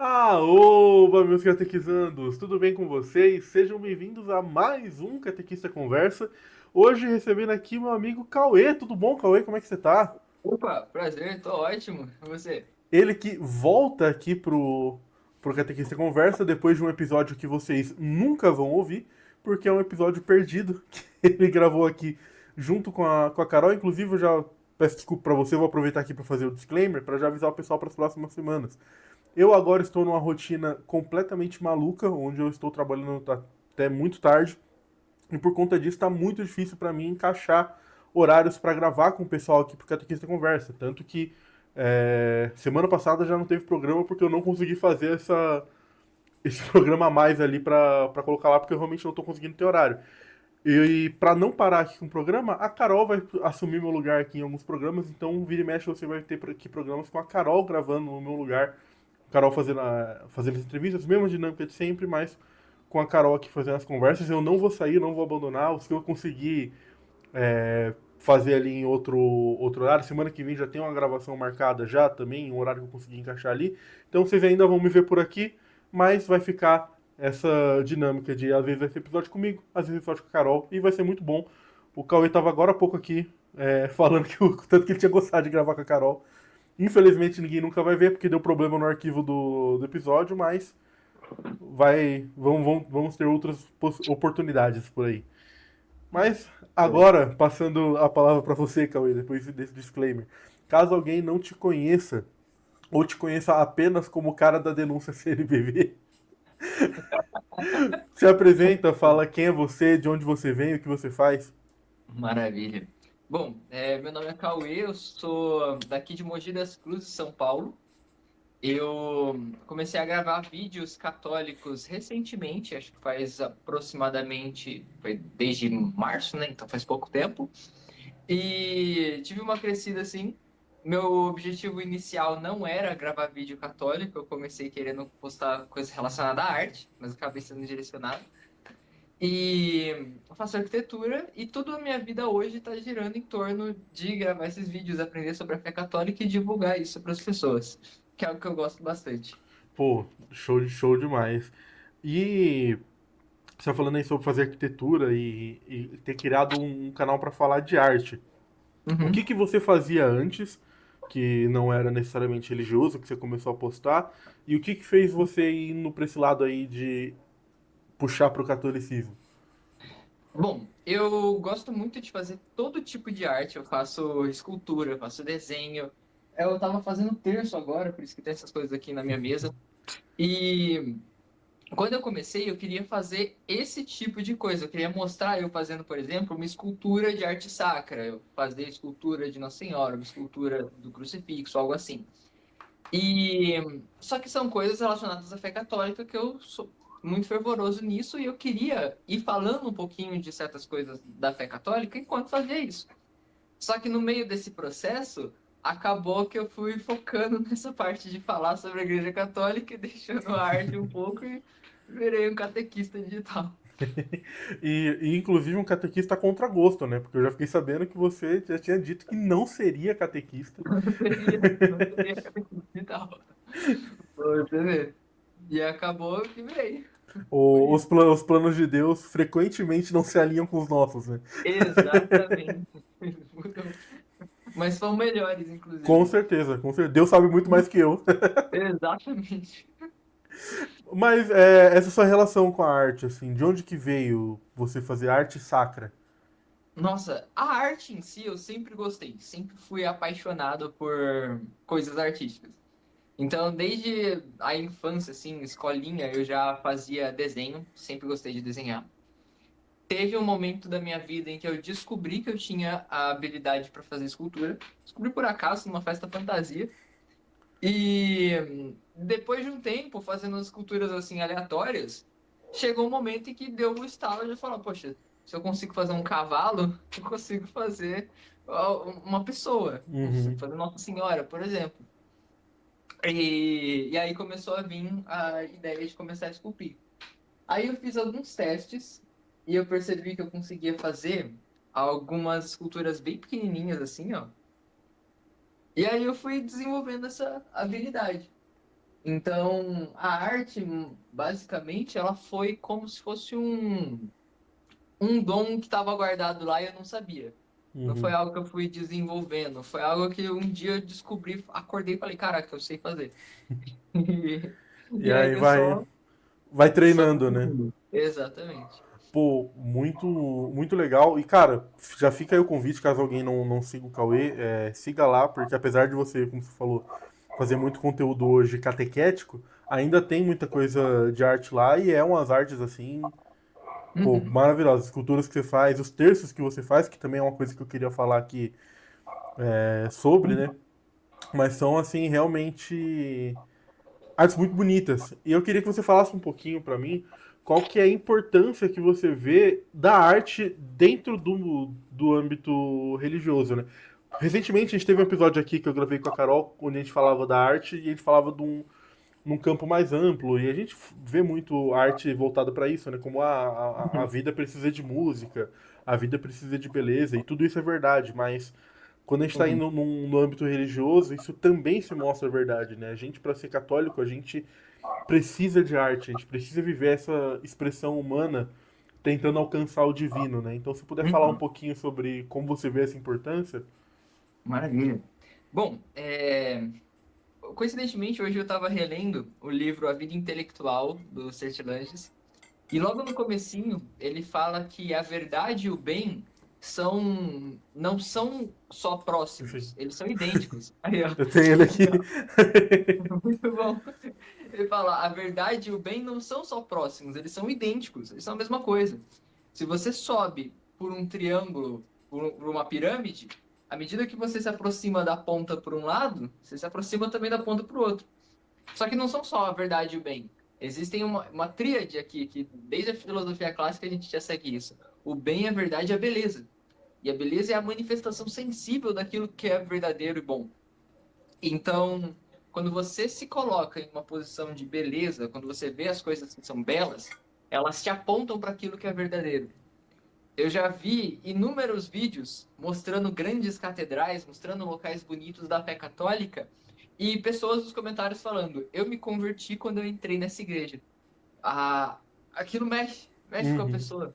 Oba, meus catequizandos! Tudo bem com vocês? Sejam bem-vindos a mais um Catequista Conversa. Hoje recebendo aqui meu amigo Cauê. Tudo bom, Cauê? Como é que você tá? Opa, prazer, tô ótimo. E você? Ele que volta aqui pro Catequista Conversa depois de um episódio que vocês nunca vão ouvir, porque é um episódio perdido que ele gravou aqui junto com a Carol. Inclusive, eu já peço desculpa pra você, vou aproveitar aqui pra fazer o disclaimer, pra já avisar o pessoal para as próximas semanas. Eu agora estou numa rotina completamente maluca, onde eu estou trabalhando até muito tarde, e por conta disso está muito difícil para mim encaixar horários para gravar com o pessoal aqui pro Catequista Conversa. Tanto que semana passada já não teve programa porque eu não consegui fazer esse programa a mais ali para colocar lá, porque eu realmente não estou conseguindo ter horário. E para não parar aqui com o programa, a Carol vai assumir meu lugar aqui em alguns programas, então vira e mexe você vai ter aqui programas com a Carol gravando no meu lugar, Carol fazendo as entrevistas, mesma dinâmica de sempre, mas com a Carol aqui fazendo as conversas. Eu não vou sair, não vou abandonar. Os que eu conseguir fazer ali em outro horário. Semana que vem já tem uma gravação marcada já também, um horário que eu consegui encaixar ali. Então vocês ainda vão me ver por aqui, mas vai ficar essa dinâmica de às vezes vai ser episódio comigo, às vezes episódio com a Carol, e vai ser muito bom. O Cauê tava agora há pouco aqui falando que tanto que ele tinha gostado de gravar com a Carol. Infelizmente ninguém nunca vai ver porque deu problema no arquivo do episódio, mas vamos ter outras oportunidades por aí. Mas agora, passando a palavra para você, Cauê, depois desse disclaimer. Caso alguém não te conheça, ou te conheça apenas como o cara da denúncia CNBB, se apresenta, fala quem é você, de onde você vem, o que você faz. Maravilha. Bom, meu nome é Cauê, eu sou daqui de Mogi das Cruzes, São Paulo. Eu comecei a gravar vídeos católicos recentemente, acho que faz aproximadamente, foi desde março, né? Então faz pouco tempo. E tive uma crescida assim. Meu objetivo inicial não era gravar vídeo católico, eu comecei querendo postar coisas relacionadas à arte, mas acabei sendo direcionado. E eu faço arquitetura e toda a minha vida hoje está girando em torno de gravar esses vídeos, aprender sobre a fé católica e divulgar isso para as pessoas, que é algo que eu gosto bastante. Pô, show demais. E você tá falando aí sobre fazer arquitetura e ter criado um canal para falar de arte. O que Uhum. que você fazia antes, que não era necessariamente religioso, que você começou a postar, e o que que fez você ir no pra esse lado aí de puxar pro catolicismo? Bom, eu gosto muito de fazer todo tipo de arte. Eu faço escultura, eu faço desenho. Eu estava fazendo terço agora, por isso que tem essas coisas aqui na minha mesa. E quando eu comecei, eu queria fazer esse tipo de coisa. Eu queria mostrar eu fazendo, por exemplo, uma escultura de arte sacra. Eu fazer escultura de Nossa Senhora, uma escultura do crucifixo, algo assim. E só que são coisas relacionadas à fé católica que eu sou muito fervoroso nisso e eu queria ir falando um pouquinho de certas coisas da fé católica enquanto fazia isso. Só que no meio desse processo, acabou que eu fui focando nessa parte de falar sobre a Igreja Católica e deixando a arte um pouco e virei um catequista digital. E, inclusive um catequista contra gosto, né? Porque eu já fiquei sabendo que você já tinha dito que não seria catequista. Não seria catequista digital. Foi, você vê. E acabou que virei. Foi isso. Os planos de Deus frequentemente não se alinham com os nossos, né? Exatamente. Mas são melhores, Com inclusive. certeza, com certeza. Deus sabe muito mais que eu. Exatamente. Mas essa sua relação com a arte, assim, de onde que veio você fazer arte sacra? Nossa, a arte em si eu sempre gostei, sempre fui apaixonado por coisas artísticas. Então, desde a infância, assim, escolinha, eu já fazia desenho, sempre gostei de desenhar. Teve um momento da minha vida em que eu descobri que eu tinha a habilidade para fazer escultura. Descobri por acaso numa festa fantasia. E depois de um tempo fazendo as esculturas assim aleatórias, chegou um momento em que deu o estalo de falar, poxa, se eu consigo fazer um cavalo, eu consigo fazer uma pessoa. Consigo Uhum. fazer Nossa Senhora, por exemplo. E aí começou a vir a ideia de começar a esculpir. Aí eu fiz alguns testes e eu percebi que eu conseguia fazer algumas esculturas bem pequenininhas assim, ó. E aí eu fui desenvolvendo essa habilidade. Então, a arte, basicamente, ela foi como se fosse um dom que estava guardado lá e eu não sabia. Não foi Uhum. algo que eu fui desenvolvendo, foi algo que um dia eu descobri, acordei e falei, caraca, eu sei fazer. E E aí aí eu só, vai só treinando, né? continuo. Exatamente. Pô, muito legal. E, cara, já fica aí o convite, caso alguém não siga o Cauê, siga lá, porque apesar de você, como você falou, fazer muito conteúdo hoje catequético, ainda tem muita coisa de arte lá e é umas artes, assim, pô, Uhum, maravilhosas. Esculturas que você faz, os terços que você faz, que também é uma coisa que eu queria falar aqui sobre, né? Mas são, assim, realmente artes muito bonitas. E eu queria que você falasse um pouquinho pra mim qual que é a importância que você vê da arte dentro do âmbito religioso, né? Recentemente a gente teve um episódio aqui que eu gravei com a Carol, onde a gente falava da arte e a gente falava num campo mais amplo. E a gente vê muito arte voltada para isso, né? Como a uhum, vida precisa de música, a vida precisa de beleza, e tudo isso é verdade, mas quando a gente está uhum, indo no âmbito religioso, isso também se mostra verdade, né? A gente, para ser católico, a gente precisa de arte, a gente precisa viver essa expressão humana tentando alcançar o divino, né? Então, se puder falar um uhum. pouquinho sobre como você vê essa importância. Maravilha. Bom, coincidentemente, hoje eu estava relendo o livro A Vida Intelectual, do Sertilanges, e logo no comecinho ele fala que a verdade e o bem não são só Enfim, próximos, eles são idênticos. Aí, ó, eu tenho ele aqui. muito bom. Ele fala, a verdade e o bem não são só próximos, eles são idênticos, eles são a mesma coisa. Se você sobe por um triângulo, por uma pirâmide, à medida que você se aproxima da ponta por um lado, você se aproxima também da ponta para o outro. Só que não são só a verdade e o bem. Existem uma tríade aqui, que desde a filosofia clássica a gente já segue isso. O bem, a verdade e a beleza. E a beleza é a manifestação sensível daquilo que é verdadeiro e bom. Então, quando você se coloca em uma posição de beleza, quando você vê as coisas que são belas, elas te apontam para aquilo que é verdadeiro. Eu já vi inúmeros vídeos mostrando grandes catedrais, mostrando locais bonitos da fé católica, e pessoas nos comentários falando: eu me converti quando eu entrei nessa igreja. Aquilo mexe com a Uhum. pessoa.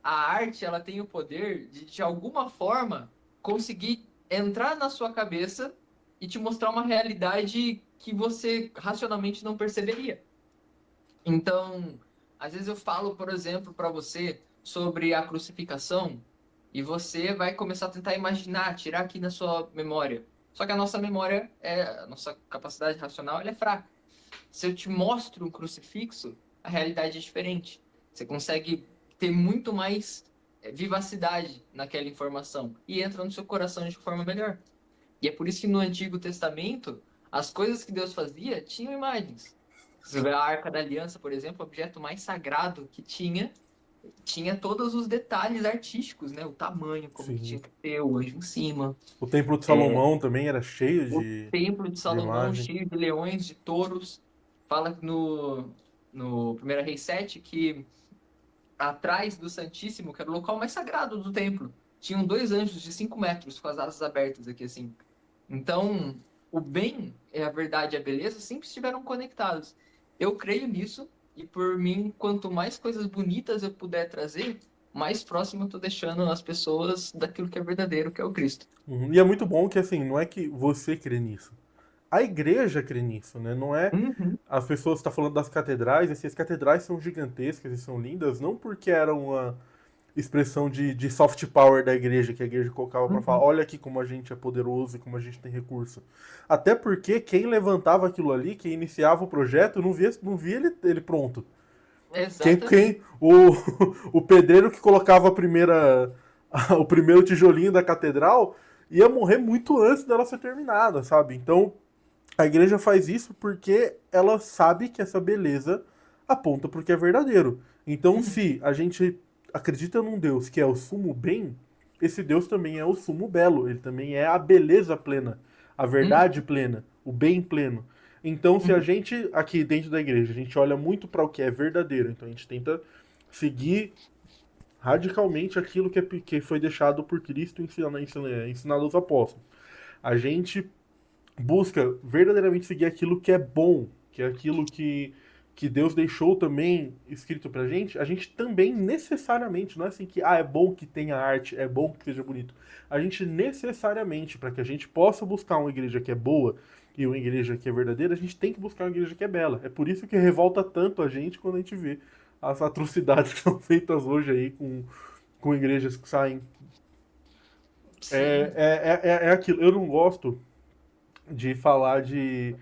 A arte, ela tem o poder de alguma forma, conseguir entrar na sua cabeça e te mostrar uma realidade que você racionalmente não perceberia. Então, às vezes eu falo, por exemplo, para você sobre a crucificação e você vai começar a tentar imaginar, tirar aqui na sua memória. Só que a nossa memória, a nossa capacidade racional, ela é fraca. Se eu te mostro um crucifixo, a realidade é diferente. Você consegue ter muito mais vivacidade naquela informação e entra no seu coração de forma melhor. E é por isso que no Antigo Testamento, as coisas que Deus fazia tinham imagens. Você vê a Arca da Aliança, por exemplo, o objeto mais sagrado que tinha todos os detalhes artísticos, né? O tamanho, como que tinha Sim. que ter, o anjo em cima. O Templo de É, Salomão também era cheio o Templo de de Salomão imagem. cheio de leões, de touros. Fala no 1 Reis 7 que atrás do Santíssimo, que era o local mais sagrado do templo, tinham dois anjos de 5 metros com as asas abertas aqui assim. Então, o bem, a verdade e a beleza sempre estiveram conectados. Eu creio nisso e por mim, quanto mais coisas bonitas eu puder trazer, mais próximo eu estou deixando as pessoas daquilo que é verdadeiro, que é o Cristo. Uhum. E é muito bom que, assim, não é que você crê nisso. A igreja crê nisso, né? Não é. Uhum, As pessoas estão falando das catedrais, assim, as catedrais são gigantescas e são lindas, não porque era uma expressão de soft power da igreja, que a igreja colocava para falar, uhum. olha aqui como a gente é poderoso e como a gente tem recurso. Até porque quem levantava aquilo ali, quem iniciava o projeto, não via ele pronto. Exatamente. O pedreiro que colocava o primeiro tijolinho da catedral ia morrer muito antes dela ser terminada, sabe? Então, a igreja faz isso porque ela sabe que essa beleza aponta para o que é verdadeiro. Então, Uhum, se a gente acredita num Deus que é o sumo bem, esse Deus também é o sumo belo, ele também é a beleza plena, a uhum, verdade plena, o bem pleno. Então, se a uhum, gente aqui dentro da igreja, a gente olha muito para o que é verdadeiro, então a gente tenta seguir radicalmente aquilo que foi deixado por Cristo ensinado aos apóstolos. A gente busca verdadeiramente seguir aquilo que é bom, que é aquilo que Deus deixou também escrito pra gente, a gente também necessariamente, não é assim que é bom que tenha arte, é bom que seja bonito. A gente necessariamente, para que a gente possa buscar uma igreja que é boa e uma igreja que é verdadeira, a gente tem que buscar uma igreja que é bela. É por isso que revolta tanto a gente quando a gente vê as atrocidades que são feitas hoje aí com igrejas que saem. Sim. É aquilo. Eu não gosto de falar de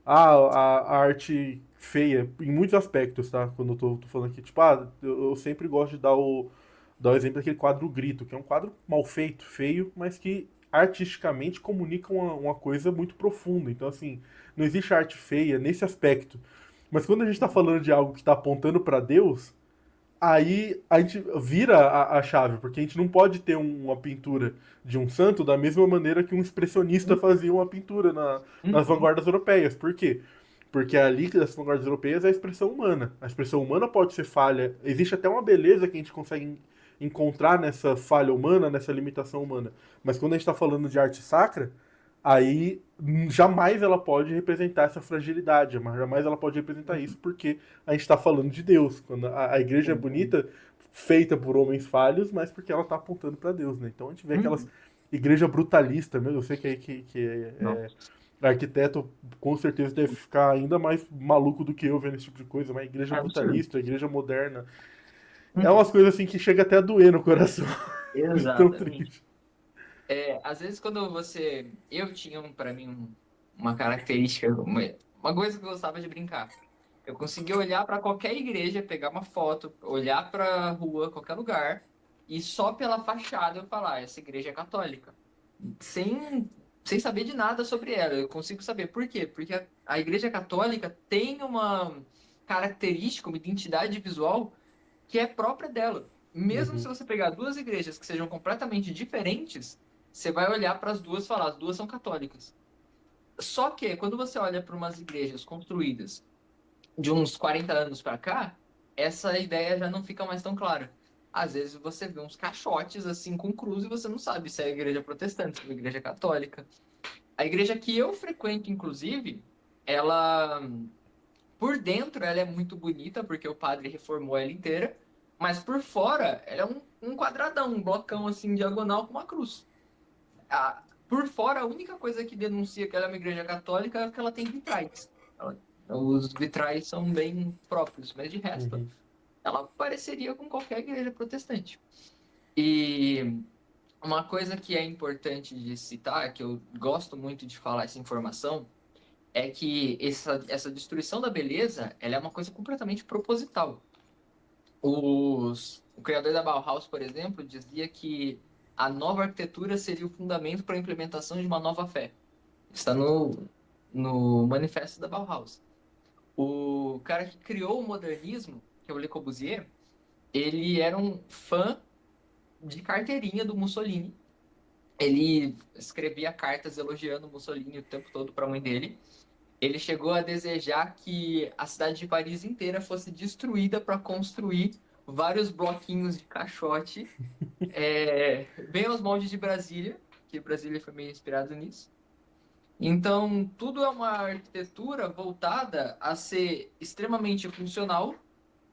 a arte feia em muitos aspectos, tá? Quando eu tô falando aqui, tipo, eu sempre gosto de dar o exemplo daquele quadro O Grito, que é um quadro mal feito, feio, mas que artisticamente comunica uma coisa muito profunda. Então, assim, não existe arte feia nesse aspecto. Mas quando a gente tá falando de algo que tá apontando para Deus, aí a gente vira a chave, porque a gente não pode ter uma pintura de um santo da mesma maneira que um expressionista fazia uma pintura nas Uhum. vanguardas europeias. Por quê? Porque ali das vanguardas europeias é a expressão humana. A expressão humana pode ser falha. Existe até uma beleza que a gente consegue encontrar nessa falha humana, nessa limitação humana. Mas quando a gente está falando de arte sacra, aí jamais ela pode representar essa fragilidade, mas jamais ela pode representar isso, porque a gente está falando de Deus. Quando a igreja é Uhum. bonita, feita por homens falhos, mas porque ela está apontando para Deus, né? Então a gente vê aquelas Uhum. igreja brutalista, mesmo. Eu sei que aí Não. arquiteto com certeza deve ficar ainda mais maluco do que eu vendo esse tipo de coisa, mas igreja É absurdo. brutalista, igreja moderna, é Uhum. umas coisas assim que chega até a doer no coração, de tão Exatamente. triste. Às vezes quando você. Eu tinha para mim uma característica, uma coisa que eu gostava de brincar. Eu conseguia olhar para qualquer igreja, pegar uma foto, olhar para a rua, qualquer lugar, e só pela fachada eu falar, essa igreja é católica. Sem, sem saber de nada sobre ela. Eu consigo saber. Por quê? Porque a igreja católica tem uma característica, uma identidade visual que é própria dela. Mesmo se Uhum, você pegar duas igrejas que sejam completamente diferentes, você vai olhar para as duas e falar, as duas são católicas. Só que quando você olha para umas igrejas construídas de uns 40 anos para cá, essa ideia já não fica mais tão clara. Às vezes você vê uns caixotes assim com cruz e você não sabe se é a igreja protestante, se é a igreja católica. A igreja que eu frequento, inclusive, ela por dentro ela é muito bonita porque o padre reformou ela inteira, mas por fora ela é um quadradão, um blocão assim diagonal com uma cruz. Por fora a única coisa que denuncia que ela é uma igreja católica é que ela tem vitrais. Os vitrais são bem próprios, mas de resto uhum. ela pareceria com qualquer igreja protestante. E uma coisa que é importante de citar, que eu gosto muito de falar essa informação, é que essa destruição da beleza, ela é uma coisa completamente proposital. O criador da Bauhaus, por exemplo, dizia que a nova arquitetura seria o fundamento para a implementação de uma nova fé. Está no manifesto da Bauhaus. O cara que criou o modernismo, que é o Le Corbusier, ele era um fã de carteirinha do Mussolini. Ele escrevia cartas elogiando o Mussolini o tempo todo para a mãe dele. Ele chegou a desejar que a cidade de Paris inteira fosse destruída para construir vários bloquinhos de caixote, bem aos moldes de Brasília, que Brasília foi meio inspirado nisso. Então, tudo é uma arquitetura voltada a ser extremamente funcional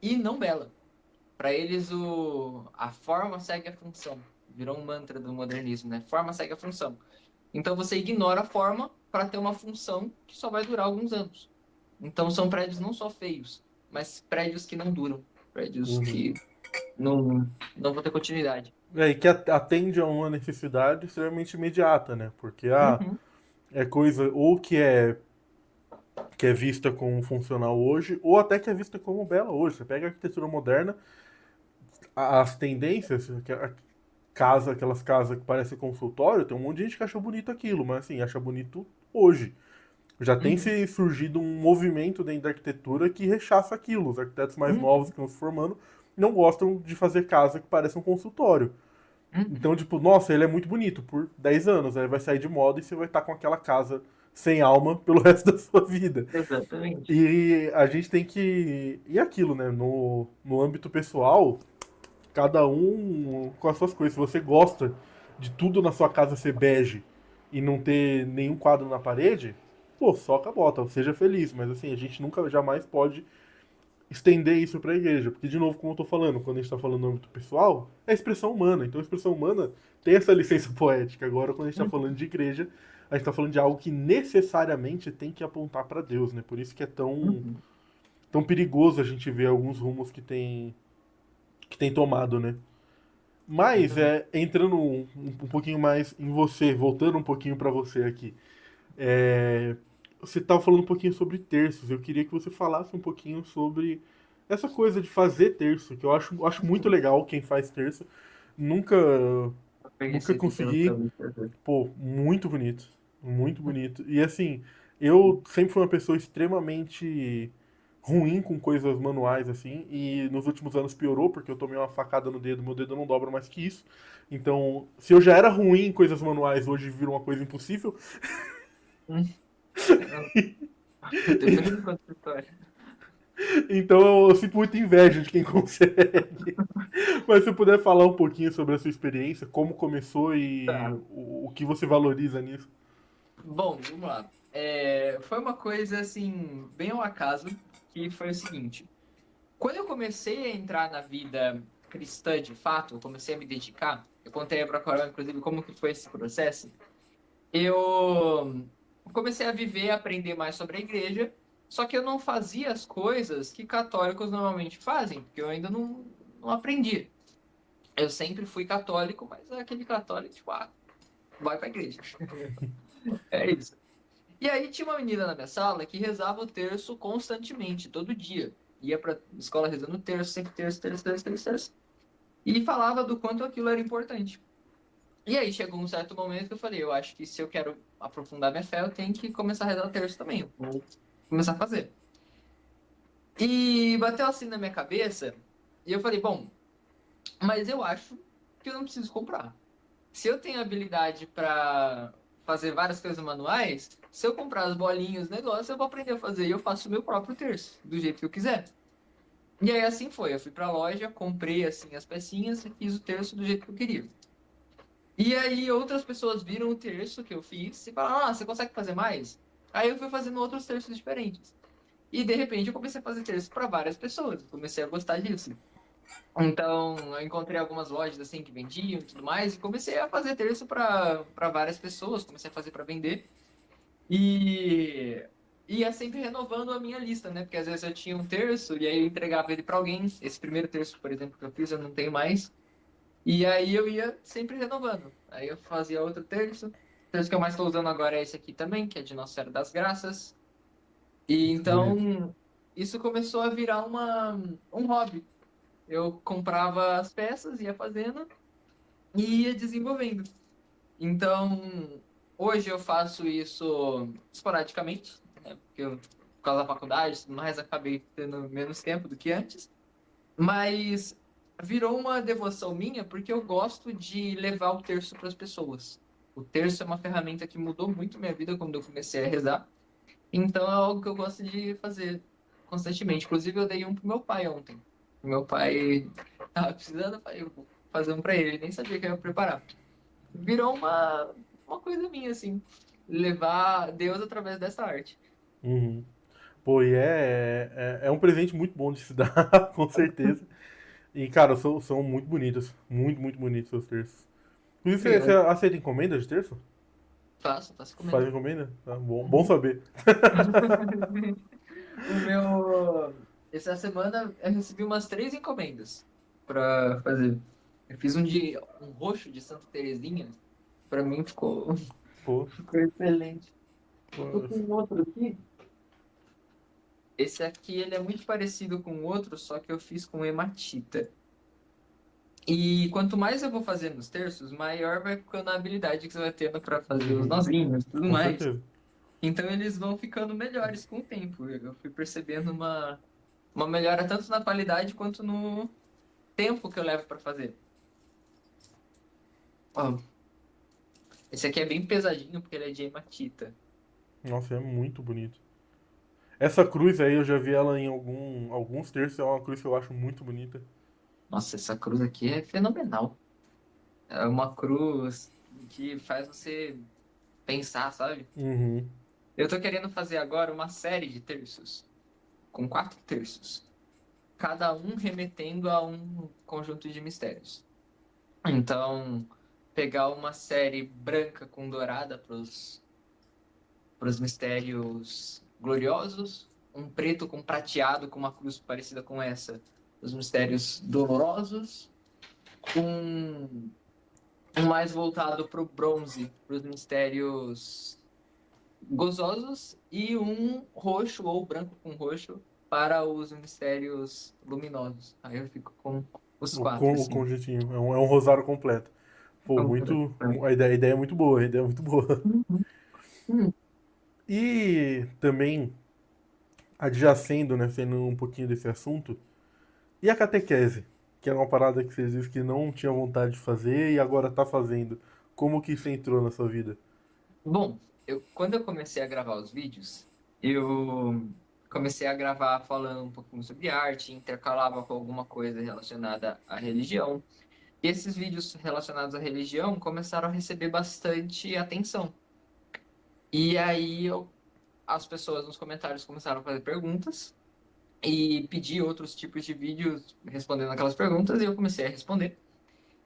e não bela. Para eles, a forma segue a função. Virou um mantra do modernismo, né? Forma segue a função. Então, você ignora a forma para ter uma função que só vai durar alguns anos. Então, são prédios não só feios, mas prédios que não duram. Prédios Uhum. que não vão ter continuidade. É, e que atende a uma necessidade extremamente imediata, né? Porque Uhum, é coisa ou que é vista como funcional hoje, ou até que é vista como bela hoje. Você pega a arquitetura moderna, as tendências, aquelas casas que parecem consultório, tem um monte de gente que acha bonito aquilo, mas assim, acha bonito hoje. Já tem uhum, se surgido um movimento dentro da arquitetura que rechaça aquilo. Os arquitetos mais novos uhum, que estão se formando não gostam de fazer casa que pareça um consultório. uhum. Então, tipo, nossa, ele é muito bonito por 10 anos, aí vai sair de moda e você vai estar com aquela casa sem alma pelo resto da sua vida. Exatamente. E a gente tem que. E aquilo, né? No âmbito pessoal, cada um com as suas coisas. Se você gosta de tudo na sua casa ser bege e não ter nenhum quadro na parede, pô, soca a bota, seja feliz, mas assim, a gente nunca, jamais pode estender isso para a igreja, porque de novo, como eu tô falando, quando a gente tá falando no âmbito pessoal, é expressão humana, então a expressão humana tem essa licença poética. Agora, quando a gente tá falando de igreja, a gente tá falando de algo que necessariamente tem que apontar para Deus, né? Por isso que é Uhum. tão perigoso a gente ver alguns rumos que tem tomado, né? Mas Exatamente. entrando um pouquinho mais em você, voltando um pouquinho para você aqui. Você estava falando um pouquinho sobre terços. Eu queria que você falasse um pouquinho sobre essa coisa de fazer terço, que eu acho muito legal quem faz terço. Nunca, Eu peguei nunca esse pequeno consegui. também. Pô, muito bonito. Muito bonito. E assim, eu sempre fui uma pessoa extremamente ruim com coisas manuais, assim, e nos últimos anos piorou, porque eu tomei uma facada no dedo, meu dedo não dobra mais que isso. Então, se eu já era ruim em coisas manuais, hoje virou uma coisa impossível. Hum, Depois eu conto a história. Então eu sinto muita inveja de quem consegue. Mas se você puder falar um pouquinho sobre a sua experiência, como começou e Tá. o que você valoriza nisso. Bom, vamos lá. Foi uma coisa assim, bem ao acaso, que foi o seguinte. Quando eu comecei a entrar na vida cristã de fato, eu comecei a me dedicar, eu contei para a Carol, inclusive, como que foi esse processo. Eu comecei a viver, a aprender mais sobre a igreja, só que eu não fazia as coisas que católicos normalmente fazem, porque eu ainda não aprendi. Eu sempre fui católico, mas é aquele católico, tipo, vai pra igreja. É isso. E aí tinha uma menina na minha sala que rezava o terço constantemente, todo dia. Ia pra escola rezando o terço, sempre terço, terço, terço, terço, terço. E falava do quanto aquilo era importante. E aí chegou um certo momento que eu falei, eu acho que se eu quero aprofundar minha fé, eu tenho que começar a rezar o terço também. Eu vou começar a fazer. E bateu assim na minha cabeça, e eu falei, bom, mas eu acho que eu não preciso comprar. Se eu tenho habilidade para fazer várias coisas manuais, se eu comprar as bolinhas, os negócios, eu vou aprender a fazer e eu faço o meu próprio terço, do jeito que eu quiser. E aí assim foi, eu fui pra loja, comprei assim as pecinhas e fiz o terço do jeito que eu queria. E aí outras pessoas viram o terço que eu fiz e falaram: "Ah, você consegue fazer mais?" Aí eu fui fazendo outros terços diferentes. E de repente eu comecei a fazer terço para várias pessoas, comecei a gostar disso. Então, eu encontrei algumas lojas assim que vendiam e tudo mais e comecei a fazer terço para várias pessoas, comecei a fazer para vender e ia sempre renovando a minha lista, né? Porque às vezes eu tinha um terço e aí eu entregava ele para alguém. Esse primeiro terço, por exemplo, que eu fiz, eu não tenho mais. E aí eu ia sempre renovando. Aí eu fazia outro terço. O terço que eu mais estou usando agora é esse aqui também, que é de Nossa Senhora das Graças. E Que bonito. então isso começou a virar um hobby. Eu comprava as peças, ia fazendo e ia desenvolvendo. Então, hoje eu faço isso esporadicamente, né? Porque eu, por causa da faculdade, e tudo mais, acabei tendo menos tempo do que antes. Mas virou uma devoção minha porque eu gosto de levar o terço para as pessoas. O terço é uma ferramenta que mudou muito minha vida quando eu comecei a rezar. Então é algo que eu gosto de fazer constantemente. Inclusive, eu dei um pro meu pai ontem. Meu pai tava precisando, eu falei, eu vou fazer um para ele. Ele nem sabia que eu ia preparar. Virou uma coisa minha, assim. Levar Deus através dessa arte. Uhum. Pô, e é um presente muito bom de se dar, com certeza. E, cara, são muito bonitos. Muito, muito bonitos os terços. Inclusive, você Obrigado. aceita encomenda de terço? Faço Faz comendo. encomenda? Tá bom saber. O meu. Essa semana eu recebi umas 3 encomendas pra fazer. Eu fiz um roxo de Santa Terezinha. Pra mim Pô, ficou excelente. Eu tô pô, com um outro aqui. Esse aqui ele é muito parecido com o outro, só que eu fiz com hematita. E quanto mais eu vou fazendo os terços, maior vai ficando a habilidade que você vai tendo para fazer os uhum, nozinhos e tudo com mais. certeza. Então eles vão ficando melhores com o tempo. Eu fui percebendo uma melhora tanto na qualidade quanto no tempo que eu levo para fazer. Ó, esse aqui é bem pesadinho porque ele é de hematita. Nossa, é muito bonito. Essa cruz aí, eu já vi ela em alguns terços, é uma cruz que eu acho muito bonita. Nossa, essa cruz aqui é fenomenal. É uma cruz que faz você pensar, sabe? Uhum. Eu tô querendo fazer agora uma série de terços, com 4 terços, cada um remetendo a um conjunto de mistérios. Então, pegar uma série branca com dourada pros mistérios gloriosos, um preto com prateado com uma cruz parecida com essa, os mistérios dolorosos, um mais voltado para o bronze, para os mistérios gozosos, e um roxo ou branco com roxo para os mistérios luminosos. Aí eu fico com os quatro, O assim. conjuntinho. É um rosário completo. Pô, muito. A ideia é muito boa, a ideia é muito boa. Uhum. Uhum. E também, adjacendo, né, sendo um pouquinho desse assunto, e a catequese? Que era uma parada que você disse que não tinha vontade de fazer e agora tá fazendo. Como que isso entrou na sua vida? Bom, quando eu comecei a gravar os vídeos, eu comecei a gravar falando um pouquinho sobre arte, intercalava com alguma coisa relacionada à religião. E esses vídeos relacionados à religião começaram a receber bastante atenção. E aí as pessoas nos comentários começaram a fazer perguntas e pedir outros tipos de vídeos respondendo aquelas perguntas, e eu comecei a responder.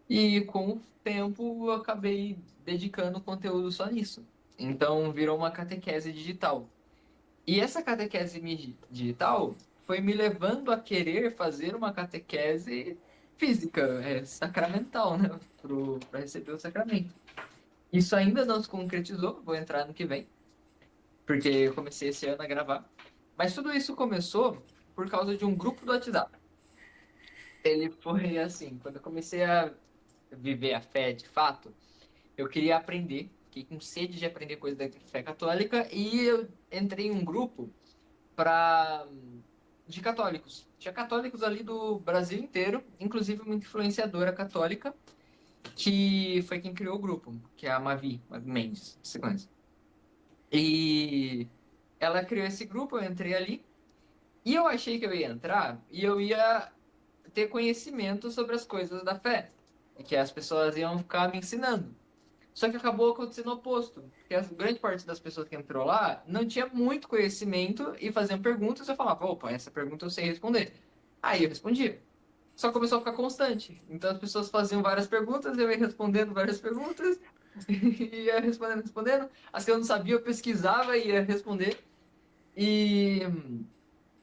E com o tempo eu acabei dedicando conteúdo só nisso. Então virou uma catequese digital. E essa catequese digital foi me levando a querer fazer uma catequese física, sacramental, né? Para receber o sacramento. Isso ainda não se concretizou, vou entrar no que vem, porque eu comecei esse ano a gravar. Mas tudo isso começou por causa de um grupo do WhatsApp. Ele foi assim, quando eu comecei a viver a fé de fato, eu queria aprender, fiquei com sede de aprender coisa da fé católica, e eu entrei em um grupo para de católicos. Tinha católicos ali do Brasil inteiro, inclusive uma influenciadora católica, que foi quem criou o grupo, que é a Mavi Mendes, você conhece. E ela criou esse grupo, eu entrei ali, e eu achei que eu ia entrar e eu ia ter conhecimento sobre as coisas da fé, e que as pessoas iam ficar me ensinando. Só que acabou acontecendo o oposto, porque a grande parte das pessoas que entrou lá não tinha muito conhecimento e faziam perguntas, e eu falava, opa, essa pergunta eu sei responder. Aí eu respondia. Só começou a ficar constante. Então as pessoas faziam várias perguntas, eu ia respondendo várias perguntas, e ia respondendo, respondendo. As que eu não sabia, eu pesquisava e ia responder. E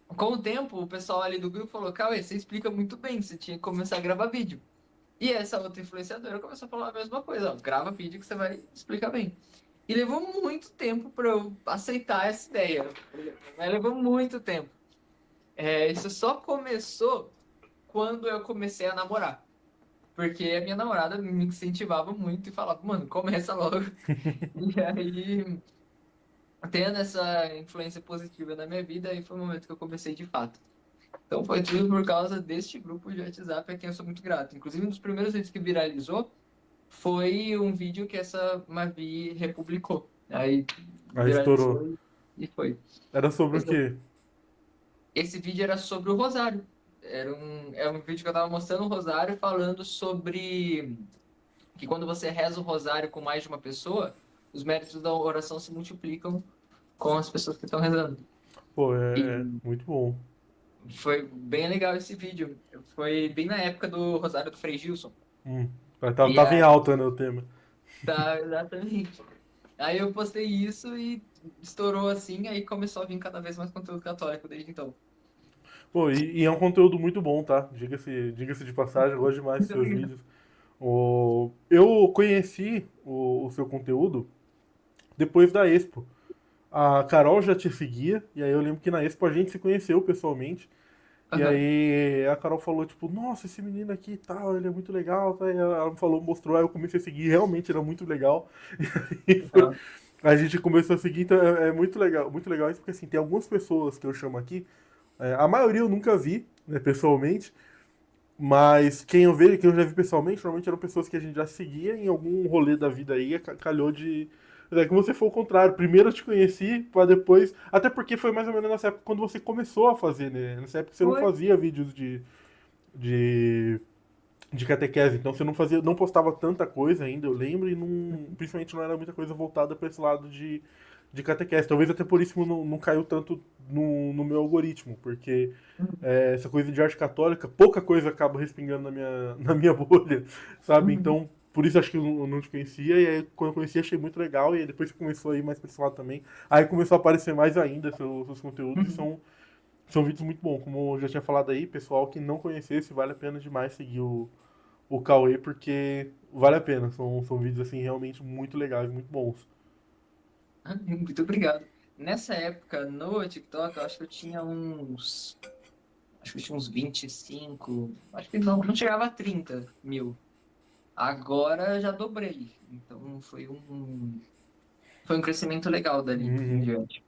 com o tempo, o pessoal ali do grupo falou, Cauê, você explica muito bem, você tinha que começar a gravar vídeo. E essa outra influenciadora começou a falar a mesma coisa, ó, grava vídeo que você vai explicar bem. E levou muito tempo para eu aceitar essa ideia. Mas levou muito tempo. Isso só começou quando eu comecei a namorar. Porque a minha namorada me incentivava muito e falava, mano, começa logo. E aí, tendo essa influência positiva na minha vida, aí foi o momento que eu comecei de fato. Então foi tudo por causa deste grupo de WhatsApp a quem eu sou muito grato. Inclusive, um dos primeiros vídeos que viralizou foi um vídeo que essa Mavi republicou. Aí Aí estourou. viralizou e foi. Era sobre o Esse, quê? esse vídeo era sobre o Rosário. É um vídeo que eu tava mostrando o Rosário, falando sobre que quando você reza o Rosário com mais de uma pessoa, os méritos da oração se multiplicam com as pessoas que estão rezando. Pô, E é muito bom. foi bem legal esse vídeo. Foi bem na época do Rosário do Frei Gilson. Hum. E Tava em aí, alta, né, o tema. tá, exatamente. Aí eu postei isso e estourou assim, aí começou a vir cada vez mais conteúdo católico desde então. Pô, e é um conteúdo muito bom, tá? Diga-se de passagem, eu gosto demais dos Muito seus obrigado. vídeos. Eu conheci o seu conteúdo depois da Expo. A Carol já te seguia, e aí eu lembro que na Expo a gente se conheceu pessoalmente. E Aham. aí a Carol falou, tipo, nossa, esse menino aqui e tal, ele é muito legal. Tá? E ela me falou, mostrou, aí eu comecei a seguir, realmente era muito legal. E Aham. a gente começou a seguir, então é muito legal isso, porque assim, tem algumas pessoas que eu chamo aqui, a maioria eu nunca vi, né, pessoalmente, mas quem eu já vi pessoalmente, normalmente eram pessoas que a gente já seguia em algum rolê da vida aí, calhou de. É que você foi o contrário. Primeiro eu te conheci, pra depois. Até porque foi mais ou menos nessa época quando você começou a fazer, né? Nessa época você não Foi. fazia vídeos de, de catequese, então você não fazia, não postava tanta coisa ainda, eu lembro, e não, principalmente não era muita coisa voltada pra esse lado de catequese. Talvez até por isso não caiu tanto no meu algoritmo, porque essa coisa de arte católica, pouca coisa acaba respingando na minha bolha, sabe? Uhum. Então, por isso acho que eu não te conhecia, e aí quando eu conheci achei muito legal, e aí depois que começou a ir mais pra esse lado também, aí começou a aparecer mais ainda seus conteúdos, e Uhum. são vídeos muito bons. Como eu já tinha falado aí, pessoal que não conhecesse, vale a pena demais seguir o Cauê, porque vale a pena. São vídeos assim realmente muito legais, muito bons. Muito obrigado. Nessa época, no TikTok, eu acho que eu tinha uns. Acho que eu tinha uns 25. Acho que não chegava a 30 mil. Agora já dobrei. Então foi um crescimento legal dali em Uhum. diante.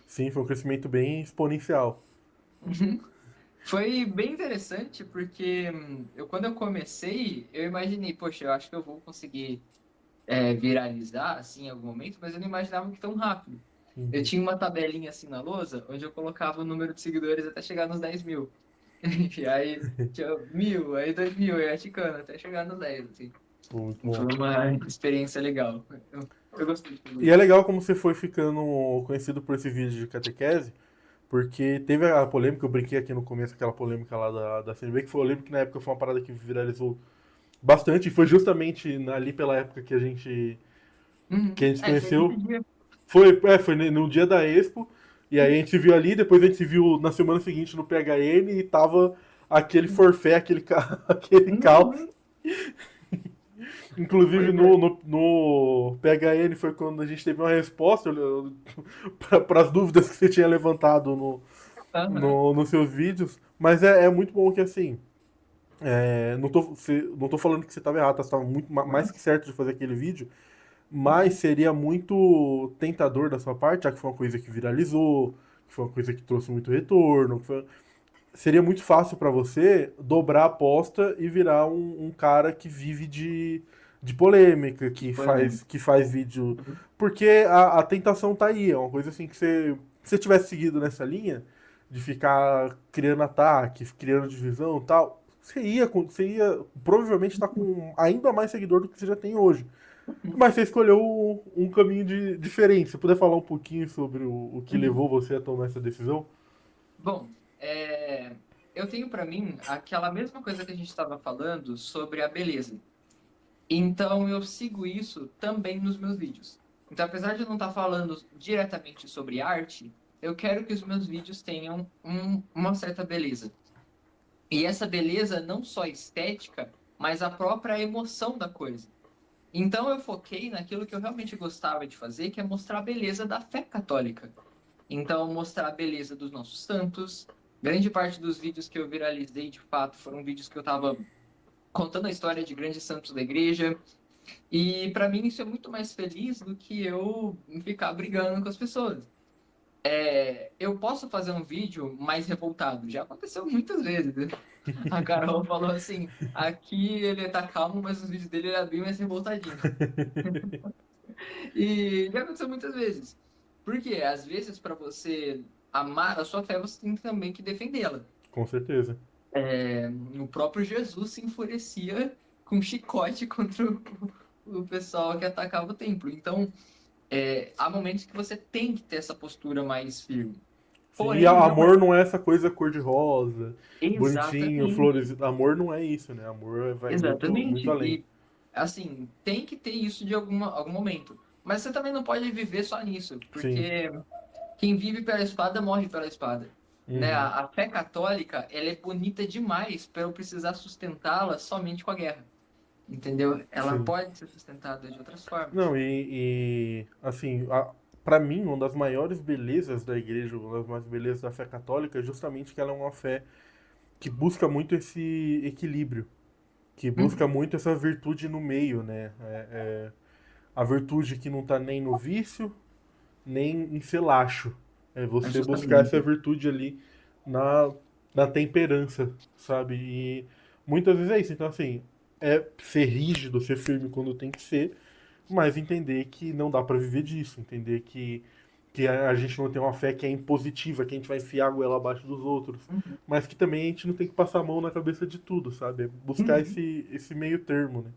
Sim, foi um crescimento bem exponencial. Uhum. Foi bem interessante porque quando eu comecei, eu imaginei, poxa, eu acho que eu vou conseguir viralizar assim em algum momento, mas eu não imaginava que tão rápido. Eu Uhum. tinha uma tabelinha assim na lousa, onde eu colocava o número de seguidores até chegar nos 10 mil. E aí tinha 1.000, aí 2.000, aí ia ticando até chegar nos 10, assim. Pô, muito Foi bom. uma experiência legal. Eu gostei de fazer E é isso. legal como você foi ficando conhecido por esse vídeo de catequese, porque teve a polêmica, eu brinquei aqui no começo, aquela polêmica lá da CNB, que foi, eu lembro que na época foi uma parada que viralizou bastante, e foi justamente ali pela época que a gente se Foi nesse conheceu. dia. Foi no dia da Expo, e aí a gente se viu ali, depois a gente se viu na semana seguinte no PHN e tava aquele forfé, aquele caos. Uhum. Inclusive Pois é. no PHN foi quando a gente teve uma resposta para as dúvidas que você tinha levantado Aham. nos seus vídeos. Mas é muito bom que assim. Não tô falando que você estava errado, tá? Você estava muito mais que certo de fazer aquele vídeo. Mas Uhum. seria muito tentador da sua parte, já que foi uma coisa que viralizou, que foi uma coisa que trouxe muito retorno. Seria muito fácil para você dobrar a aposta e virar um cara que vive de polêmica, Polêmico. que faz vídeo. Uhum. Porque a tentação tá aí, é uma coisa assim que se você tivesse seguido nessa linha de ficar criando ataque, criando divisão e tal, você ia provavelmente estar com ainda mais seguidor do que você já tem hoje. Mas você escolheu um caminho diferente. Você puder falar um pouquinho sobre o que Uhum. levou você a tomar essa decisão? Bom, eu tenho pra mim aquela mesma coisa que a gente estava falando sobre a beleza. Então eu sigo isso também nos meus vídeos. Então, apesar de eu não estar falando diretamente sobre arte, eu quero que os meus vídeos tenham uma certa beleza. E essa beleza não só estética, mas a própria emoção da coisa. Então eu foquei naquilo que eu realmente gostava de fazer, que é mostrar a beleza da fé católica. Então, mostrar a beleza dos nossos santos. Grande parte dos vídeos que eu viralizei, de fato, foram vídeos que eu estava contando a história de grandes santos da igreja. E para mim isso é muito mais feliz do que eu ficar brigando com as pessoas. Eu posso fazer um vídeo mais revoltado. Já aconteceu muitas vezes, né? A Carol falou assim: aqui ele tá calmo, mas os vídeos dele ele é bem mais revoltadinho. E já aconteceu muitas vezes. Porque às vezes para você amar a sua fé, você tem também que defendê-la. Com certeza. O próprio Jesus se enfurecia com chicote contra o pessoal que atacava o templo. Então, há momentos que você tem que ter essa postura mais firme. Sim, e Porém, não amor é não é essa coisa cor-de-rosa, bonitinho, exatamente. flores. Amor não é isso, né? Amor vai muito Exatamente. além. E, assim, tem que ter isso de algum momento. Mas você também não pode viver só nisso, Sim. porque quem vive pela espada morre pela espada. Né? Uhum. A fé católica, ela é bonita demais para eu precisar sustentá-la somente com a guerra. Entendeu? Ela Sim. pode ser sustentada de outras formas. Não, assim, para mim, uma das maiores belezas da igreja, uma das maiores belezas da fé católica é justamente que ela é uma fé que busca muito esse equilíbrio, que busca Uhum. muito essa virtude no meio, né? A virtude que não tá nem no vício, nem em ser laxo. É É você buscar essa justamente. virtude ali na, na temperança, sabe? E muitas vezes é isso. Então, assim, é ser rígido, ser firme quando tem que ser, mas entender que não dá pra viver disso. Entender que a gente não tem uma fé que é impositiva, que a gente vai enfiar a goela abaixo dos outros. Uhum. Mas que também a gente não tem que passar a mão na cabeça de tudo, sabe? É buscar Uhum. esse meio termo, né?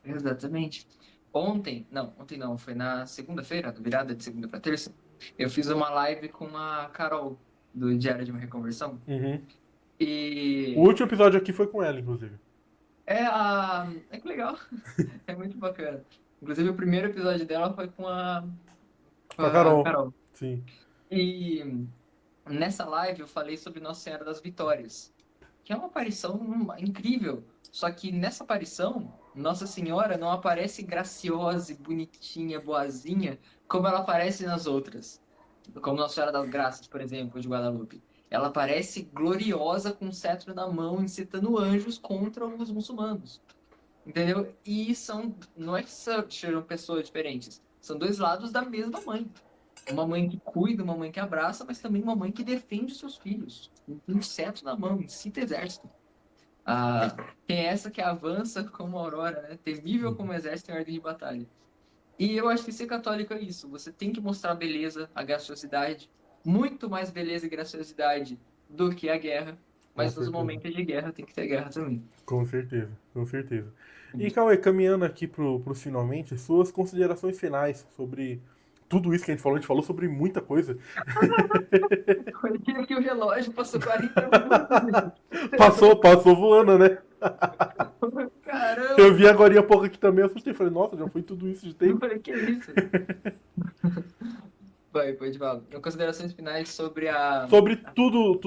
Exatamente. Ontem não, foi na segunda-feira, virada de segunda para terça, eu fiz uma live com a Carol, do Diário de uma Reconversão, Uhum. O e último episódio aqui foi com ela, inclusive. é que legal, é muito bacana. Inclusive, o primeiro episódio dela foi com Com a a Carol. Carol. Sim. E nessa live eu falei sobre Nossa Senhora das Vitórias, que é uma aparição incrível. Só que nessa aparição, Nossa Senhora não aparece graciosa e bonitinha, boazinha, como ela aparece nas outras. Como Nossa Senhora das Graças, por exemplo, de Guadalupe. Ela aparece gloriosa com um cetro na mão, incitando anjos contra os muçulmanos. Entendeu? E não é que sejam pessoas diferentes, são dois lados da mesma mãe. Uma mãe que cuida, uma mãe que abraça, mas também uma mãe que defende os seus filhos. Um cetro na mão, incita exército. Ah, tem essa que avança como a aurora, né? Temível como exército em ordem de batalha. E eu acho que ser católico é isso. Você tem que mostrar a beleza, a graciosidade, muito mais beleza e graciosidade do que a guerra. Com Mas nos certeza. momentos de guerra tem que ter guerra também. Com certeza, com certeza. E Cauê, caminhando aqui pro finalmente, suas considerações finais sobre tudo isso que a gente falou sobre muita coisa. Olhei aqui o relógio, passou 40 minutos. Passou voando, né? Eu Caramba! vi agora há pouco aqui também, eu assustei, falei, nossa, já foi tudo isso de Eu tempo. falei, que isso? Vai, pode falar. Considerações finais sobre a. Sobre tudo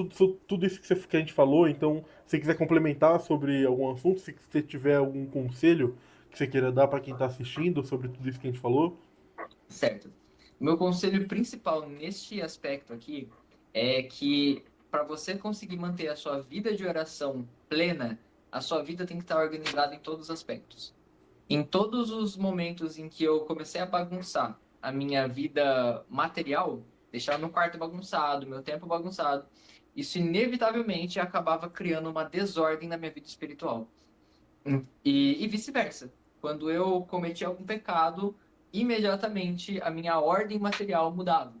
isso que a gente falou, então, se você quiser complementar sobre algum assunto, se você tiver algum conselho que você queira dar para quem está assistindo sobre tudo isso que a gente falou. Certo. Meu conselho principal neste aspecto aqui é que para você conseguir manter a sua vida de oração plena, a sua vida tem que estar organizada em todos os aspectos. Em todos os momentos em que eu comecei a bagunçar a minha vida material, deixar meu quarto bagunçado, meu tempo bagunçado, isso inevitavelmente acabava criando uma desordem na minha vida espiritual. E vice-versa. Quando eu cometia algum pecado, imediatamente a minha ordem material mudava.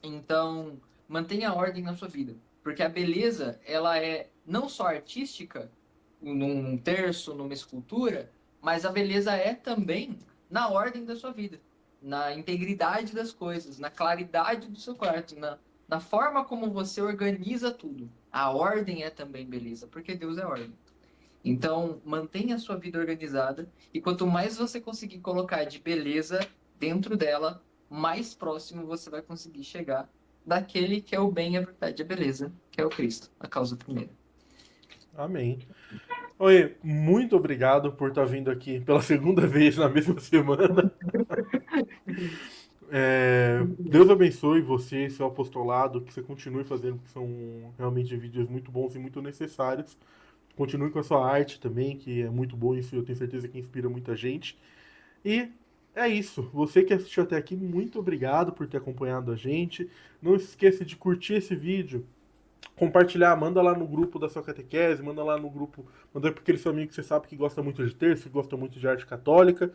Então, mantenha a ordem na sua vida, porque a beleza, ela é não só artística, num terço, numa escultura, mas a beleza é também na ordem da sua vida, na integridade das coisas, na claridade do seu quarto, na forma como você organiza tudo. A ordem é também beleza, porque Deus é ordem. Então, mantenha a sua vida organizada e quanto mais você conseguir colocar de beleza dentro dela, mais próximo você vai conseguir chegar daquele que é o bem, a verdade e a beleza, que é o Cristo, a causa primeira. Amém. Oi, muito obrigado por estar vindo aqui pela segunda vez na mesma semana. Deus abençoe você e seu apostolado, que você continue fazendo, que são realmente vídeos muito bons e muito necessários. Continue com a sua arte também, que é muito bom, isso eu tenho certeza que inspira muita gente. E é isso. Você que assistiu até aqui, muito obrigado por ter acompanhado a gente. Não esqueça de curtir esse vídeo, compartilhar, manda lá no grupo da sua catequese, manda lá no grupo, manda para aquele seu amigo que você sabe que gosta muito de terço, que gosta muito de arte católica.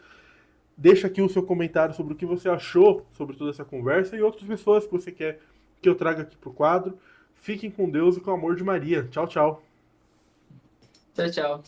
Deixa aqui o seu comentário sobre o que você achou sobre toda essa conversa e outras pessoas que você quer que eu traga aqui pro quadro. Fiquem com Deus e com o amor de Maria. Tchau, tchau. Tchau, tchau.